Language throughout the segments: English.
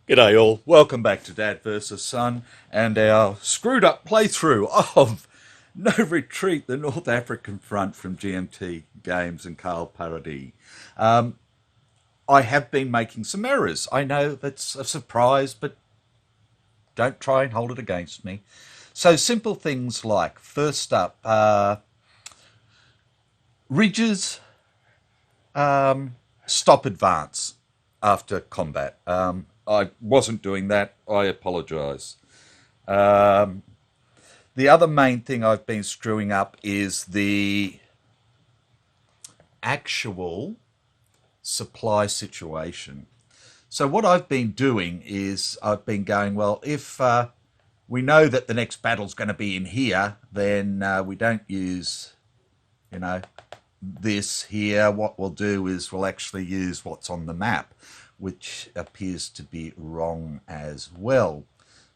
G'day all, welcome back to Dad vs Son and our screwed up playthrough of No Retreat, the North African Front from GMT Games and Carl Paradis. I have been making some errors. I know that's a surprise, but don't try and hold it against me. So simple things like, first up, ridges stop advance after combat. I wasn't doing that. I apologise. The other main thing I've been screwing up is the actual supply situation. So what I've been doing is I've been going, well, if we know that the next battle's going to be in here, then we don't use, this here. What we'll do is we'll actually use what's on the map, which appears to be wrong as well.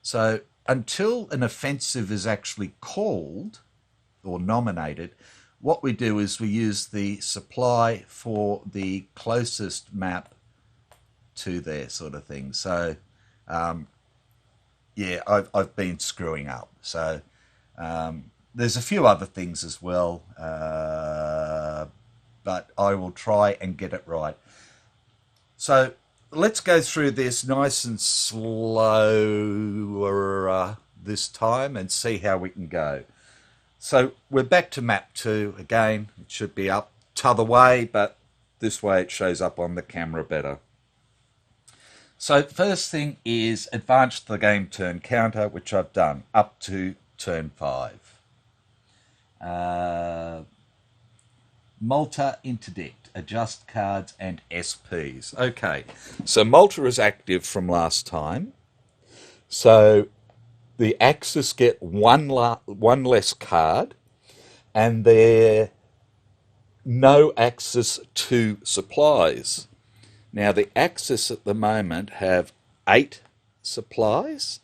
So until an offensive is actually called or nominated, what we do is we use the supply for the closest map to there, sort of thing. So yeah, I've been screwing up. So there's a few other things as well, but I will try and get it right. So let's go through this nice and slow this time and see how we can go. So we're back to map 2 again. It should be up t'other way, but this way it shows up on the camera better. So first thing is advance the game turn counter, which I've done up to turn 5. Malta interdict, adjust cards and SPs. Okay, so Malta is active from last time. So the Axis get one less card, and they're no Axis 2 supplies. Now the Axis at the moment have 8 supplies,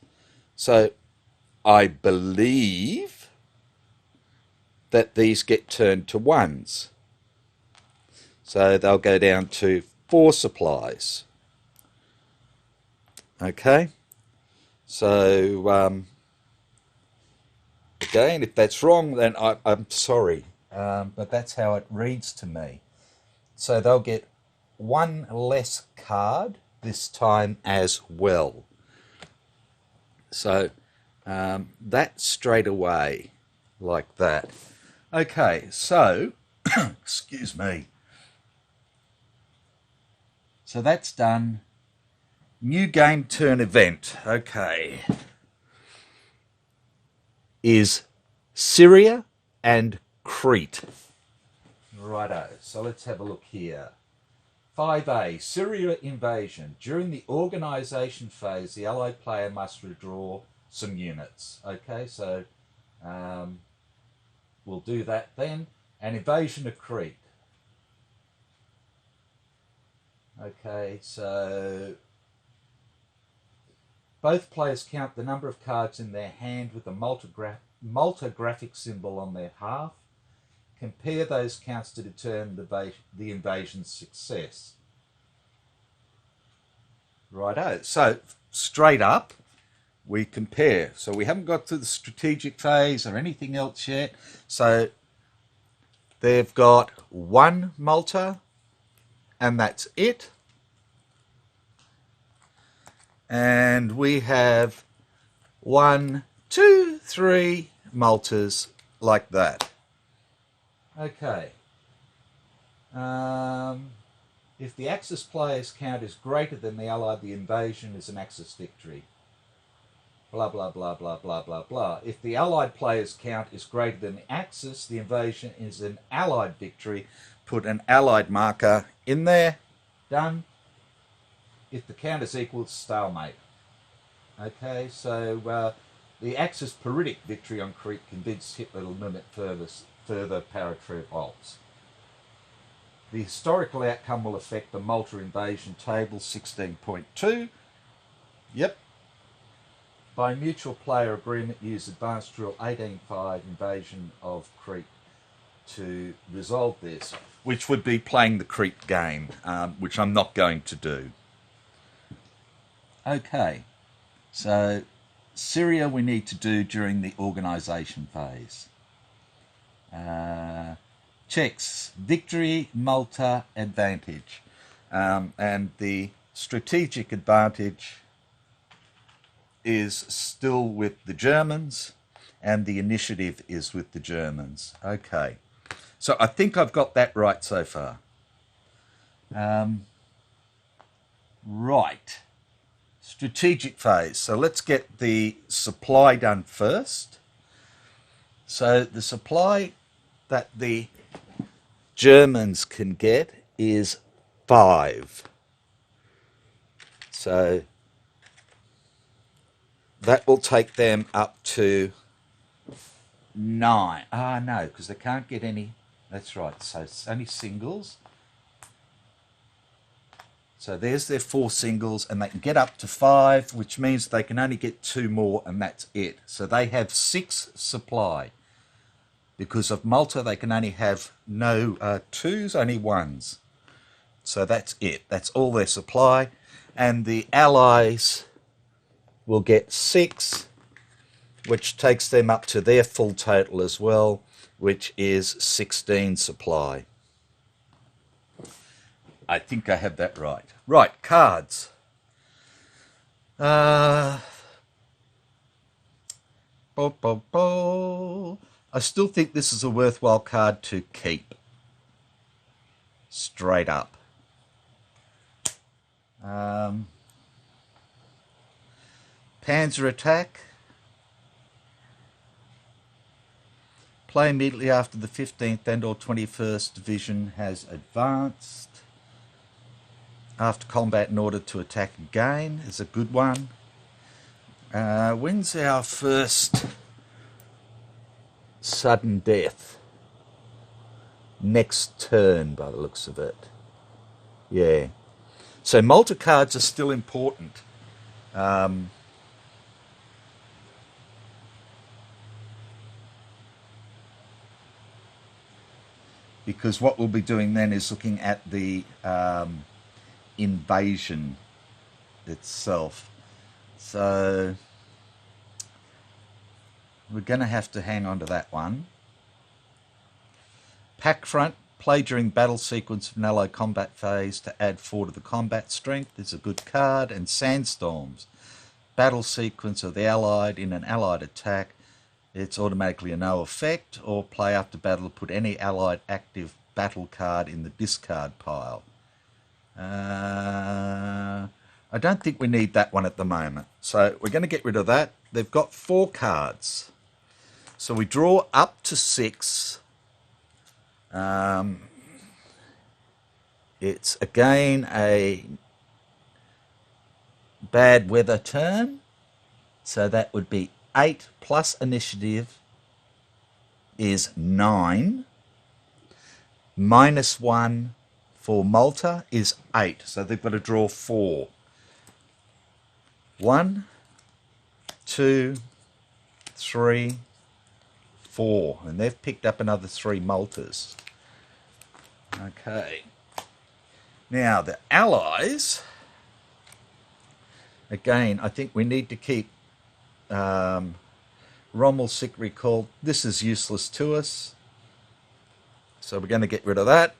so I believe that these get turned to 1s. So they'll go down to 4 supplies. Okay, so again, if that's wrong, then I'm sorry, but that's how it reads to me. So they'll get 1 less card this time as well. So that straight away, like that. Okay, so, excuse me. So that's done. New game turn event, okay, is Syria and Crete. Righto, so let's have a look here. 5A, Syria invasion. During the organisation phase, the Allied player must withdraw some units. Okay, so we'll do that then. An invasion of Crete. Okay, so both players count the number of cards in their hand with a Malta graphic symbol on their half. Compare those counts to determine the invasion's success. Righto, so straight up we compare. So we haven't got to the strategic phase or anything else yet. So they've got 1 Malta, and that's it. And we have 1, 2, 3 Maltas like that. Okay. If the Axis players' count is greater than the Allied, the invasion is an Axis victory. Blah, blah, blah, blah, blah, blah, blah. If the Allied players' count is greater than the Axis, the invasion is an Allied victory. Put an Allied marker in there. Done. If the count is equal, stalemate. Okay, so the Axis pyrrhic victory on Crete convinced Hitler to limit further paratroop ops. The historical outcome will affect the Malta invasion table 16.2. Yep. By mutual player agreement, use advanced rule 18.5 invasion of Crete to resolve this, which would be playing the Crete game, which I'm not going to do. Okay, so Syria we need to do during the organisation phase. Checks, victory, Malta, advantage. And the strategic advantage is still with the Germans, and the initiative is with the Germans. Okay, so I think I've got that right so far. Right, strategic phase. So let's get the supply done first. So the supply that the Germans can get is 5. So that will take them up to 9. Ah, no, because they can't get any. That's right. So it's only singles. So there's their 4 singles, and they can get up to 5, which means they can only get 2 more, and that's it. So they have 6 supply. Because of Malta, they can only have no 2s, only 1s. So that's it. That's all their supply. And the Allies will get 6, which takes them up to their full total as well, which is 16 supply. I think I have that right. Right, cards. I still think this is a worthwhile card to keep. Straight up. Panzer attack. Play immediately after the 15th and or 21st Division has advanced. After combat in order to attack again is a good one. When's our first sudden death? Next turn, by the looks of it. Yeah. So Malta cards are still important. Because what we'll be doing then is looking at the invasion itself. So we're going to have to hang on to that one. Pack front, play during battle sequence of an allied combat phase to add 4 to the combat strength is a good card. And sandstorms, battle sequence of the allied in an allied attack. It's automatically a no effect, or play after battle, put any allied active battle card in the discard pile. I don't think we need that one at the moment. So we're going to get rid of that. They've got 4 cards. So we draw up to 6. It's again a bad weather turn. So that would be 8 plus initiative is 9. Minus 1 for Malta is 8. So they've got to draw 4. 1, 2, 3, 4. And they've picked up another 3 Maltas. Okay. Now the Allies. Again, I think we need to keep Rommel sick recall. This is useless to us. So we're going to get rid of that.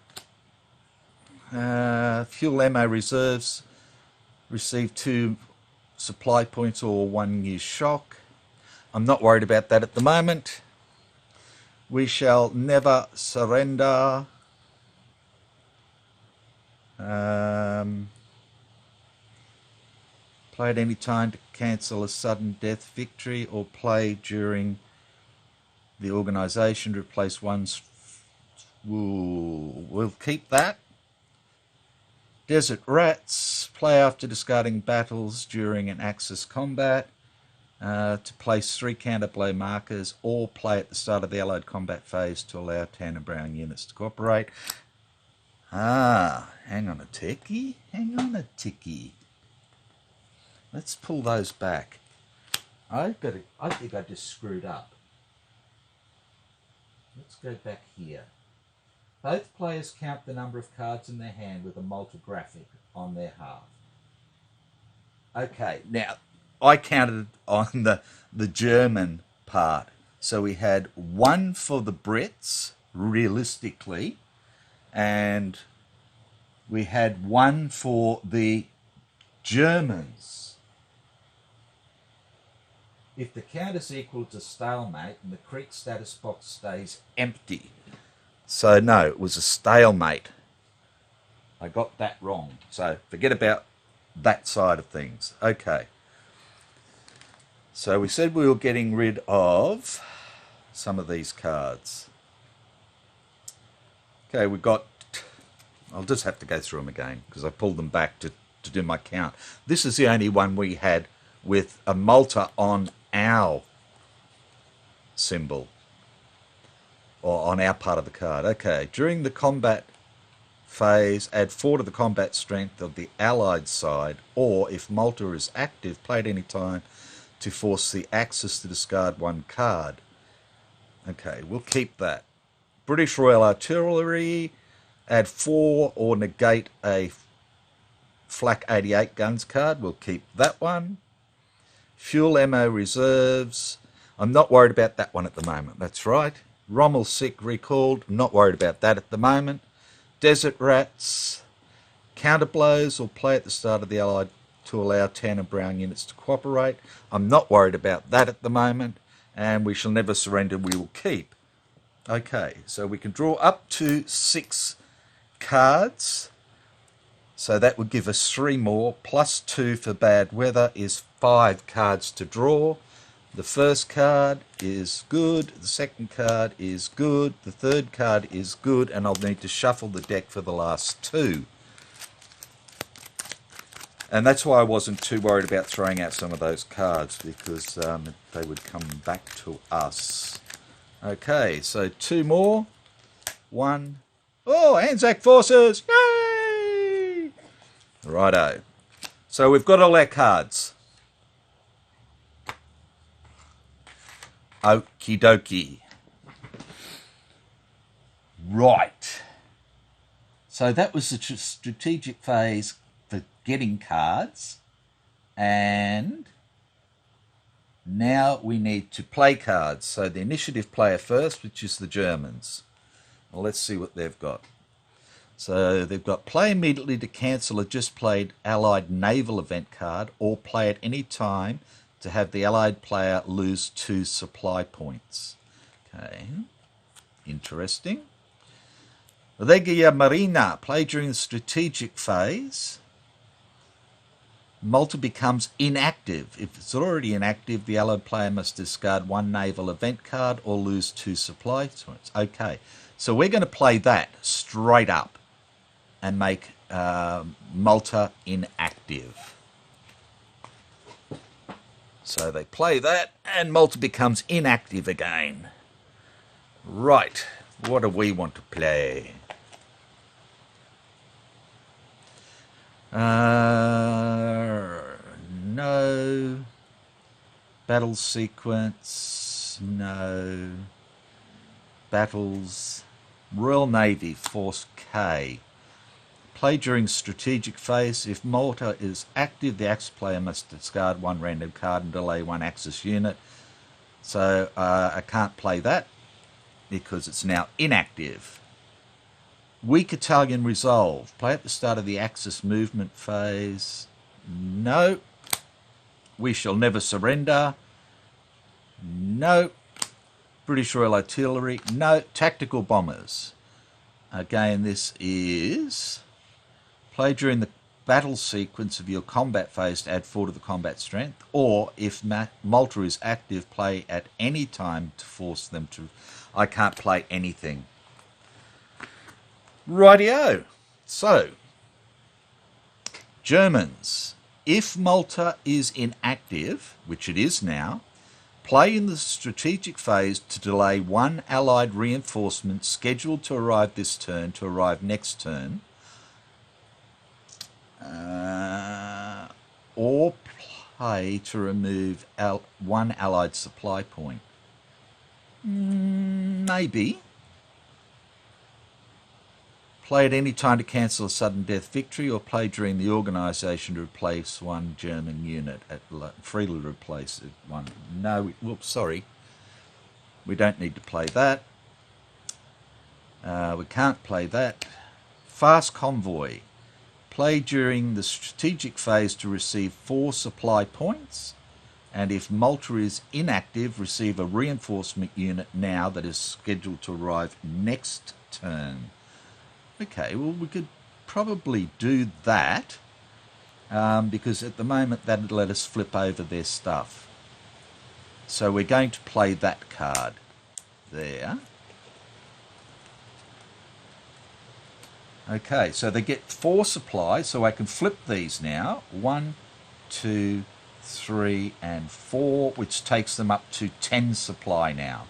Fuel ammo reserves. Receive 2 supply points or 1 year shock. I'm not worried about that at the moment. We shall never surrender. Play at any time to cancel a sudden death victory, or play during the organisation to replace one's. We'll keep that. Desert Rats, play after discarding battles during an Axis combat to place 3 counter-blow markers, or play at the start of the Allied combat phase to allow tan and brown units to cooperate. Hang on a ticky. Hang on a ticky. Let's pull those back. I think I just screwed up. Let's go back here. Both players count the number of cards in their hand with a multigraphic on their half. Okay, now I counted on the German part. So we had one for the Brits, realistically, and we had one for the Germans. If the count is equal to stalemate, and the creek status box stays empty. So no, it was a stalemate. I got that wrong. So forget about that side of things. Okay. So we said we were getting rid of some of these cards. Okay, we got... I'll just have to go through them again because I pulled them back to do my count. This is the only one we had with a Malta on our symbol. Or on our part of the card. Okay, during the combat phase, add 4 to the combat strength of the allied side, or if Malta is active, play at any time to force the Axis to discard 1 card. Okay, we'll keep that. British Royal Artillery, add 4 or negate a Flak 88 guns card. We'll keep that one. Fuel ammo reserves. I'm not worried about that one at the moment. That's right. Rommel sick recalled. Not worried about that at the moment. Desert Rats. Counter blows or play at the start of the Allied to allow tan and brown units to cooperate. I'm not worried about that at the moment. And we shall never surrender. We will keep. Okay, so we can draw up to 6 cards. So that would give us 3 more. Plus 2 for bad weather is 5 cards to draw. The first card is good, the second card is good, the third card is good, and I'll need to shuffle the deck for the last 2. And that's why I wasn't too worried about throwing out some of those cards, because they would come back to us. Okay, so 2 more. 1. Oh, Anzac Forces! Yay! Righto. So we've got all our cards. Okie dokie. Right. So that was the strategic phase for getting cards. And now we need to play cards. So the initiative player first, which is the Germans. Well, let's see what they've got. So they've got play immediately to cancel a just played Allied naval event card, or play at any time to have the Allied player lose 2 supply points. Okay, interesting. Regia Marina, play during the strategic phase. Malta becomes inactive. If it's already inactive, the Allied player must discard 1 naval event card or lose 2 supply points. Okay, so we're going to play that straight up and make Malta inactive. So they play that, and Malta becomes inactive again. Right, what do we want to play? No. Battle sequence, no. Battles. Royal Navy, Force K. Play during strategic phase. If Malta is active, the Axis player must discard 1 random card and delay 1 Axis unit. So I can't play that because it's now inactive. Weak Italian Resolve. Play at the start of the Axis movement phase. No. We shall never surrender. No. British Royal Artillery. No. Tactical Bombers. Again, this is... Play during the battle sequence of your combat phase to add 4 to the combat strength, or if Malta is active, play at any time to force them to... I can't play anything. Rightio. So, Germans. If Malta is inactive, which it is now, Play in the strategic phase to delay one Allied reinforcement scheduled to arrive this turn to arrive next turn. Or play to remove one Allied supply point. Maybe. Play at any time to cancel a sudden death victory, or play during the organisation to replace one German unit. Freely replace one. No, whoops, sorry. We don't need to play that. We can't play that. Fast convoy. Play during the strategic phase to receive 4 supply points, and if Malta is inactive, receive a reinforcement unit now that is scheduled to arrive next turn. Okay, well, we could probably do that, because at the moment that'd let us flip over their stuff. So we're going to play that card there. Okay, so they get 4 supplies, so I can flip these now. 1, 2, 3, and 4, which takes them up to 10 supply now.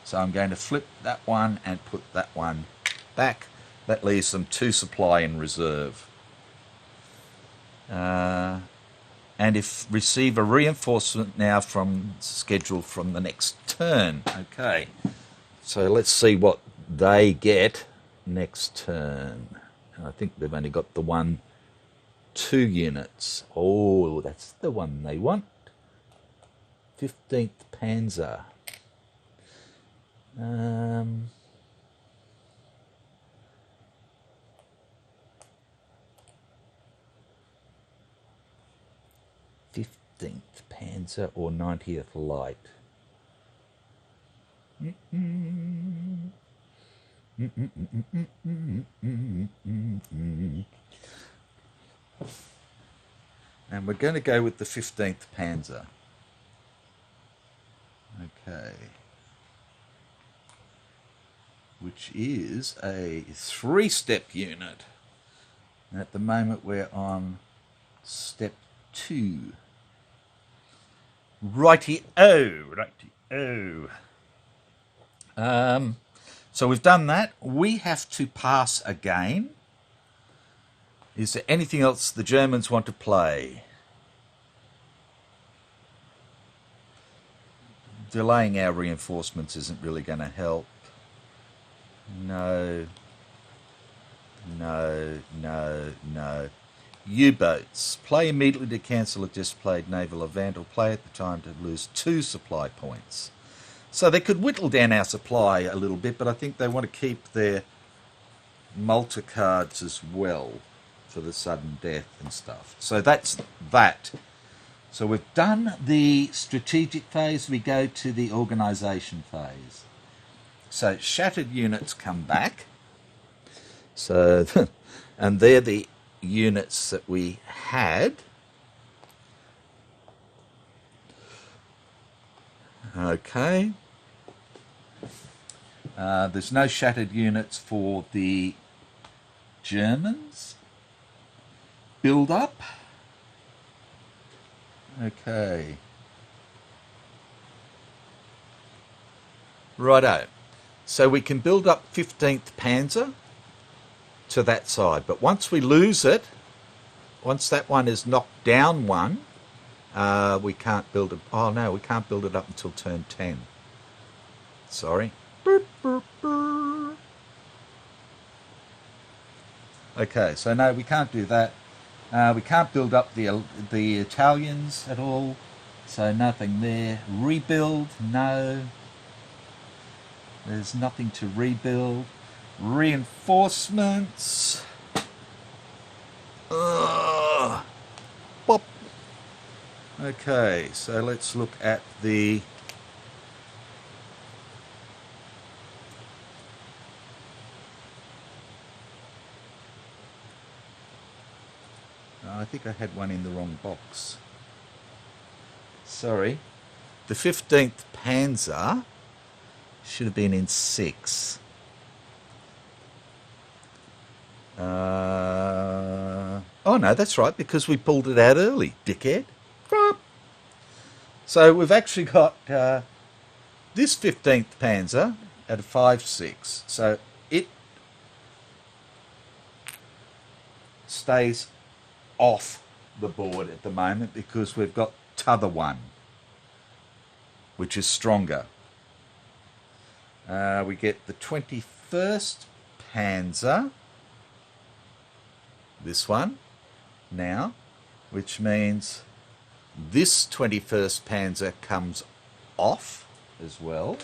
So I'm going to flip that one and put that one back. That leaves them 2 supply in reserve. And if receive a reinforcement now from scheduled from the next turn. Okay, so let's see what they get next turn. I think they've only got the 1, 2 units. Oh, that's the one they want. 15th Panzer. 15th Panzer or 90th Light. And we're going to go with the 15th Panzer. Okay. Which is a 3-step unit. And at the moment we're on step 2. Righty-o, righty-o. So we've done that. We have to pass again. Is there anything else the Germans want to play? Delaying our reinforcements isn't really going to help. No. No, no, no. U-boats. Play immediately to cancel a displayed naval event, or play at the time to lose 2 supply points. So they could whittle down our supply a little bit, but I think they want to keep their Malta cards as well for the sudden death and stuff. So that's that. So we've done the strategic phase, we go to the organisation phase. So shattered units come back. So, and they're the units that we had. Okay. There's no shattered units for the Germans. Build up. Okay. Righto. So we can build up 15th Panzer to that side. But once we lose it, once that one is knocked down one, we can't build it. Oh no, we can't build it up until turn 10. Sorry. Okay, so no, we can't do that. We can't build up the Italians at all, so nothing there. Rebuild, no. There's nothing to rebuild. Reinforcements. Pop. Okay, so let's look at the I think I had one in the wrong box. Sorry. The 15th Panzer should have been in 6. Oh no, that's right, because we pulled it out early, dickhead. So So we've actually got this 15th Panzer at a 5.6. So it stays off the board at the moment because we've got t'other one, which is stronger. We get the 21st Panzer, this one now, which means this 21st Panzer comes off as well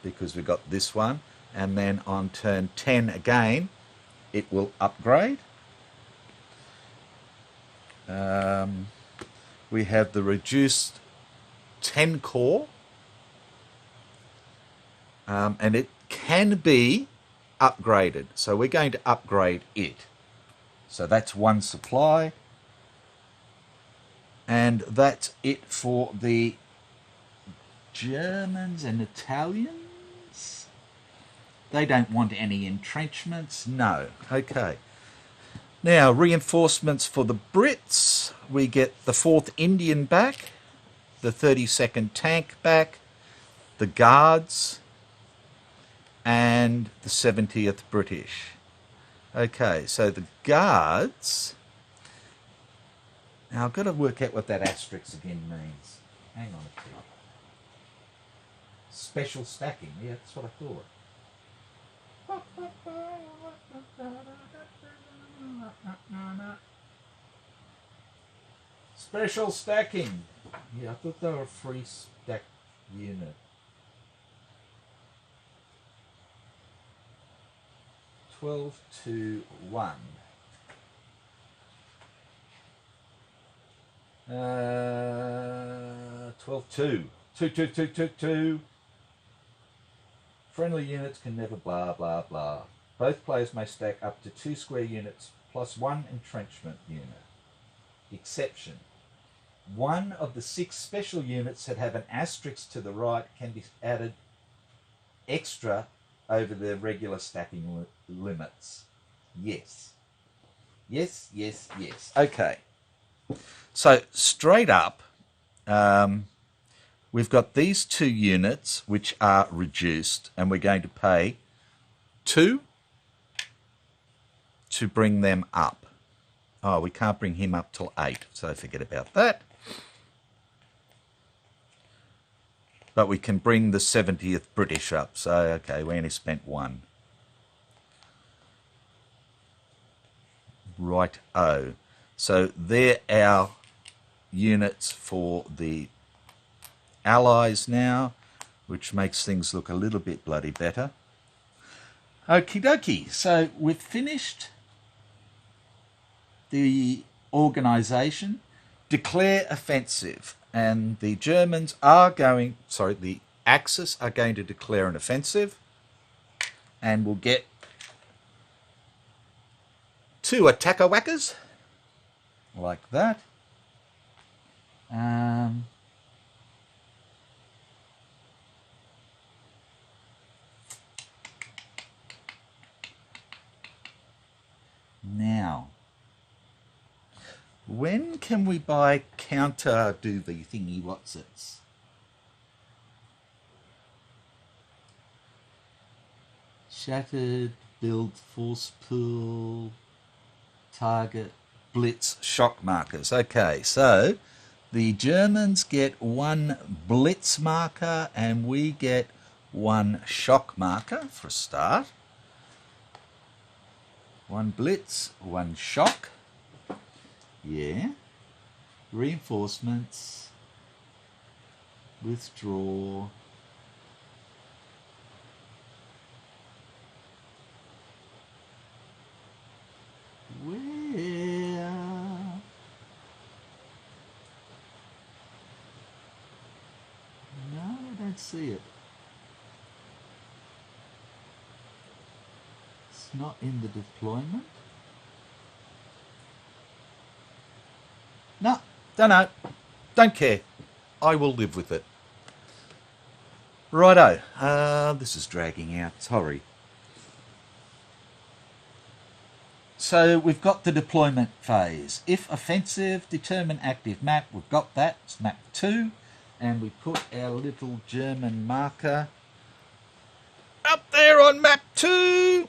because we've got this one, and then on turn 10 again it will upgrade. We have the reduced 10 core, and it can be upgraded, so we're going to upgrade it. So that's one supply, and that's it for the Germans and Italians. They don't want any entrenchments. No. Okay. Now, reinforcements for the Brits. We get the 4th Indian back, the 32nd Tank back, the Guards, and the 70th British. Okay, so the Guards... Now, I've got to work out what that asterisk again means. Hang on a second. Special stacking. Yeah, that's what I thought. Special stacking. Yeah, I thought they were a free stack unit. 12 to 1. 12 2. 2 2 2 2 2. Friendly units can never blah blah blah. Both players may stack up to 2 square units plus 1 entrenchment unit. Exception. One of the 6 special units that have an asterisk to the right can be added extra over the regular stacking limits. Yes. Yes, yes, yes. Okay. So straight up, we've got these 2 units which are reduced, and we're going to pay 2 to bring them up. Oh, we can't bring him up till 8, so forget about that. But we can bring the 70th British up, so okay, we only spent 1. Right-o. So they're our units for the Allies now, which makes things look a little bit bloody better. Okie dokie, so we've finished the organisation. Declare offensive, and the Germans are going, sorry, the Axis are going to declare an offensive, and we'll get 2 attacker whackers, like that. Now, when can we buy counter doobie thingy whatsits? Shattered, build, force pool, target, blitz, shock markers. Okay, so the Germans get 1 blitz marker and we get 1 shock marker for a start. 1 blitz, 1 shock. Yeah. Reinforcements. Withdraw. Where? No, I don't see it. It's not in the deployment. No, don't know. Don't care. I will live with it. Righto. This is dragging out. Sorry. So we've got the deployment phase. If offensive, determine active map. We've got that. It's map 2. and we put our little German marker up there on map 2.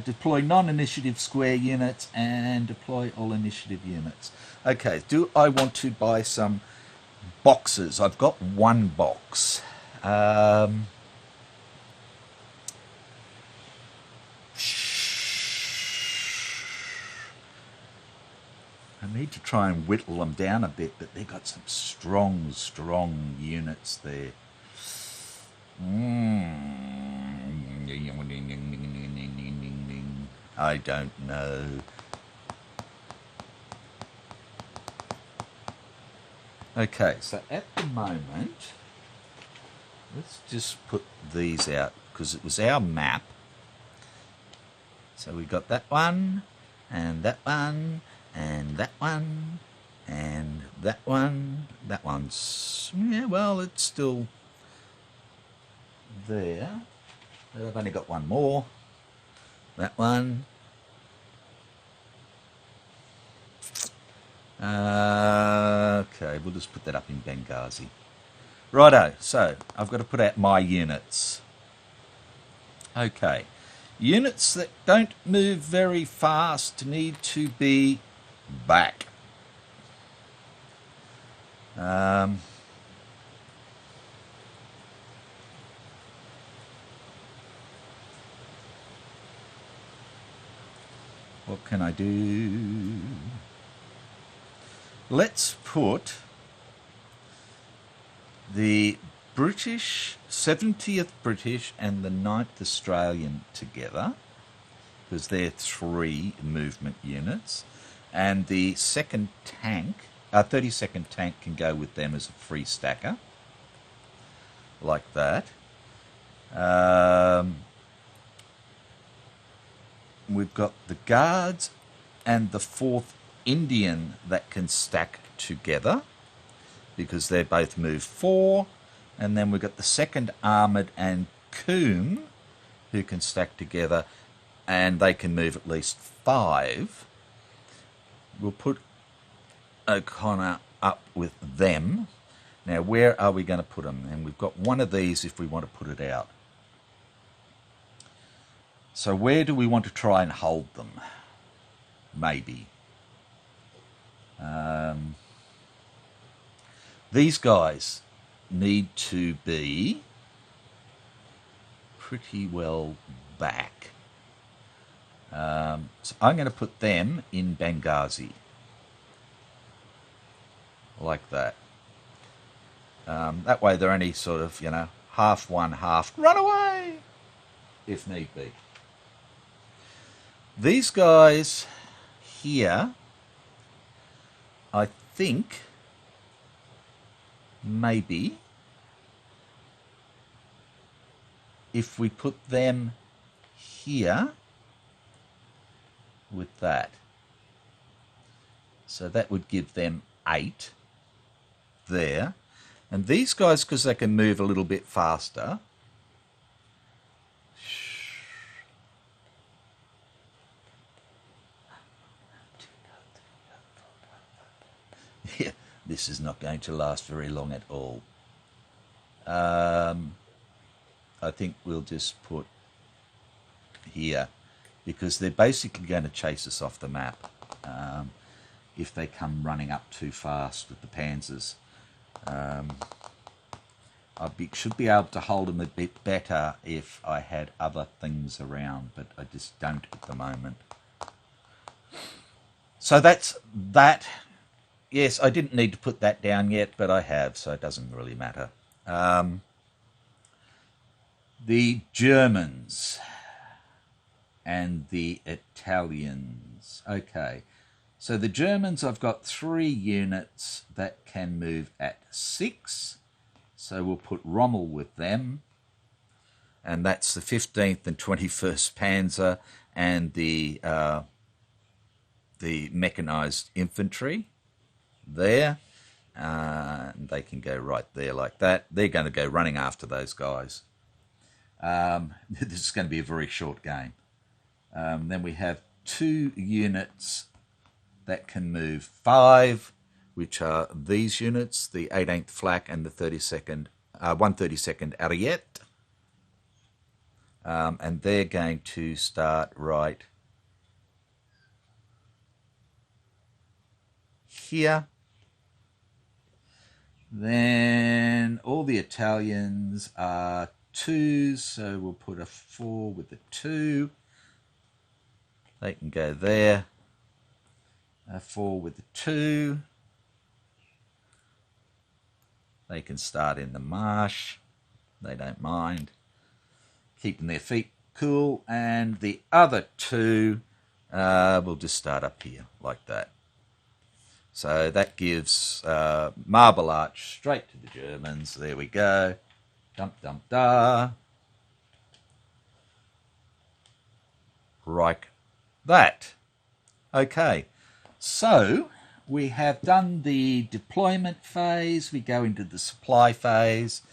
Deploy non-initiative square units and deploy all initiative units. Okay, do I want to buy some boxes? I've got one box. I need to try and whittle them down a bit, but they've got some strong units there. I don't know. Okay, so at the moment, let's just put these out because it was our map. So we got that one, and that one, and that one, and that one. That one's, yeah, well, it's still there. But I've only got one more. That one. Okay, we'll just put that up in Benghazi. Righto, so I've got to put out my units. Okay, units that don't move very fast need to be back. What can I do? Let's put the British, 70th British and the 9th Australian together, because they're 3 movement units, and the second tank, 32nd tank can go with them as a free stacker, like that. We've got the Guards and the 4th Indian that can stack together because they both move 4. And then we've got the 2nd Armoured and Coombe who can stack together and they can move at least 5. We'll put O'Connor up with them. Now, where are we going to put them? And we've got one of these if we want to put it out. So where do we want to try and hold them? Maybe. These guys need to be pretty well back. So I'm going to put them in Benghazi. Like that. That way they're only sort of, you know, half one, half run away, if need be. These guys here, I think, maybe, if we put them here with that, so that would give them 8 there. And these guys, because they can move a little bit faster, yeah, this is not going to last very long at all. I think we'll just put here, because they're basically going to chase us off the map if they come running up too fast with the panzers. I should be able to hold them a bit better if I had other things around, but I just don't at the moment. So that's that. Yes, I didn't need to put that down yet, but I have, so it doesn't really matter. The Germans and the Italians. Okay, so the Germans, I've got 3 units that can move at 6. So we'll put Rommel with them. And that's the 15th and 21st Panzer and the mechanised infantry there. They can go right there like that. They're going to go running after those guys. This is going to be a very short game. Then we have 2 units that can move 5, which are these units, the 18th flak and the 132nd Ariete. And they're going to start right here. Then all the Italians are 2s, so we'll put a 4 with a 2. They can go there. A 4 with a 2. They can start in the marsh. They don't mind. Keeping their feet cool. And the other 2 will just start up here like that. So that gives Marble Arch straight to the Germans. There we go. Dump, dump, da. Like that. Okay. So we have done the deployment phase. We go into the supply phase.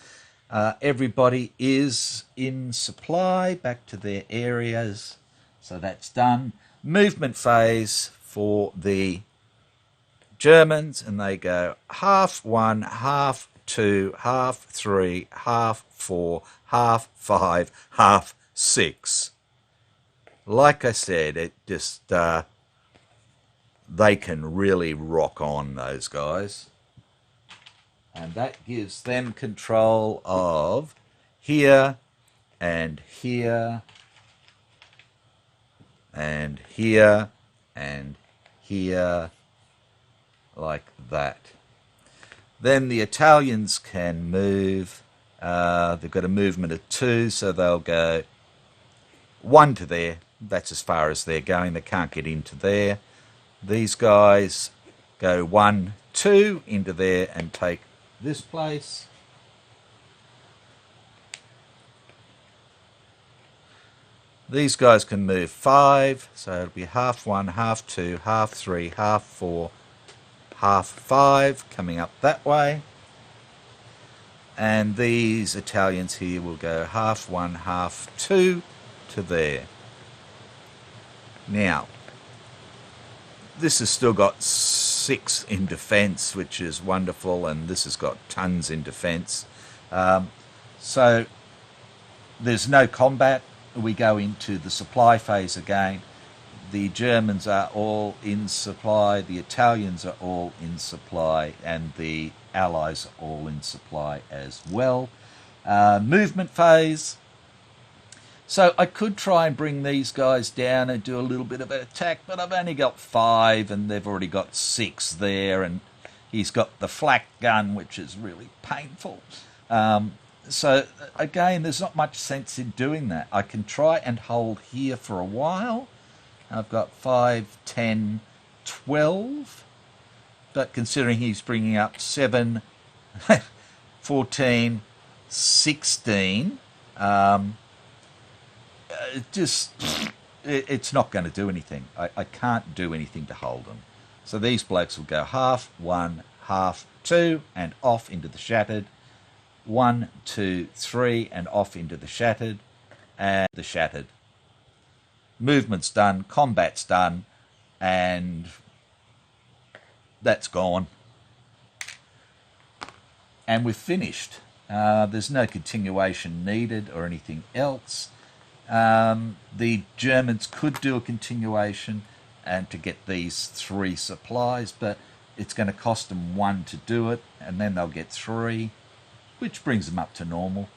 Everybody is in supply, back to their areas. So that's done. Movement phase for the Germans, and they go half 1, half 2, half 3, half 4, half 5, half 6. Like I said, it just they can really rock on, those guys. And that gives them control of here and here and here and here, like that. Then the Italians can move. They've got a movement of 2, so they'll go 1 to there. That's as far as they're going. They can't get into there. These guys go 1, 2 into there and take this place. These guys can move 5, so it'll be half 1, half 2, half 3, half 4, half 5 coming up that way. And these Italians here will go half 1, half 2 to there. Now, this has still got 6 in defence, which is wonderful, and this has got tons in defence. So there's no combat. We go into the supply phase again. The Germans are all in supply, the Italians are all in supply, and the Allies are all in supply as well. Movement phase. So I could try and bring these guys down and do a little bit of an attack, but I've only got 5 and they've already got 6 there, and he's got the flak gun, which is really painful. So again, there's not much sense in doing that. I can try and hold here for a while. I've got 5, 10, 12, but considering he's bringing up 7, 14, 16, it's not going to do anything. I can't do anything to hold them. So these blokes will go half 1, half 2, and off into the shattered. 1, 2, 3, and off into the shattered, and the shattered. Movement's done, combat's done, and that's gone. And we've finished. There's no continuation needed or anything else. The Germans could do a continuation and to get these 3 supplies, but it's going to cost them 1 to do it, and then they'll get 3, which brings them up to normal.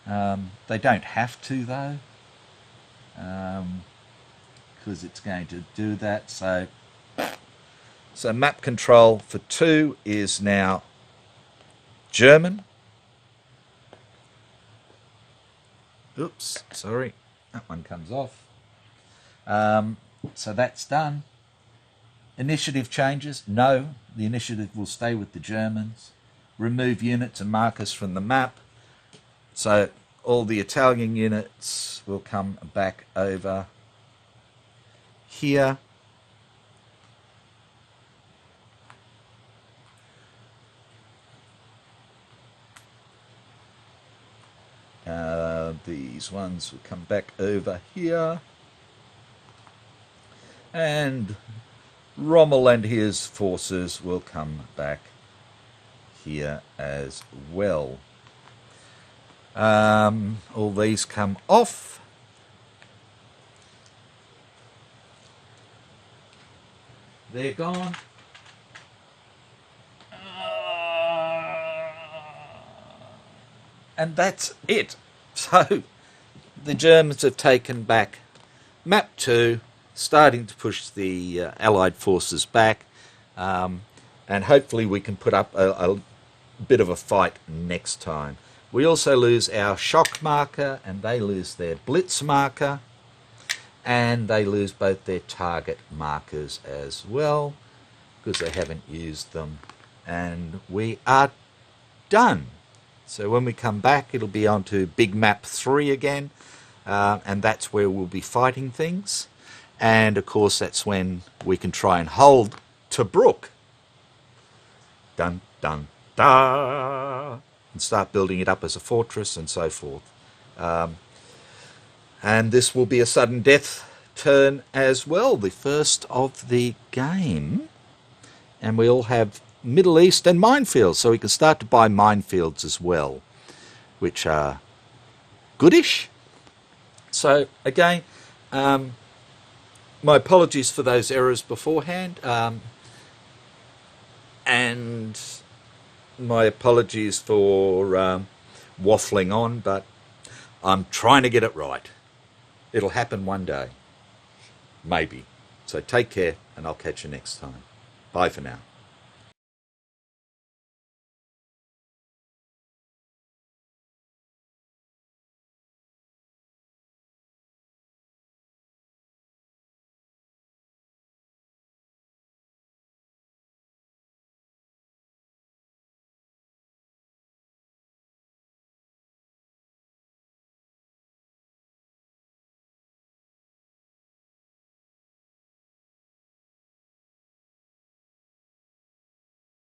They don't have to, though, because it's going to do that. So map control for 2 is now German. Oops, sorry, that one comes off. So that's done. Initiative changes? No, the initiative will stay with the Germans. Remove units and markers from the map. So all the Italian units will come back over here. These ones will come back over here. And Rommel and his forces will come back here as well. All these come off. They're gone. And that's it. So the Germans have taken back map 2, starting to push the Allied forces back, and hopefully we can put up a bit of a fight next time. We also lose our shock marker, and they lose their blitz marker, and they lose both their target markers as well, because they haven't used them. And we are done. So when we come back, it'll be on to Big Map 3 again, and that's where we'll be fighting things. And, of course, that's when we can try and hold Tobruk. Dun, dun, da! And start building it up as a fortress and so forth. And this will be a sudden death turn as well, the first of the game. And we all have Middle East and minefields, so we can start to buy minefields as well, which are goodish. So again, my apologies for those errors beforehand, and my apologies for waffling on, but I'm trying to get it right. It'll happen one day, maybe. So take care, and I'll catch you next time. Bye for now.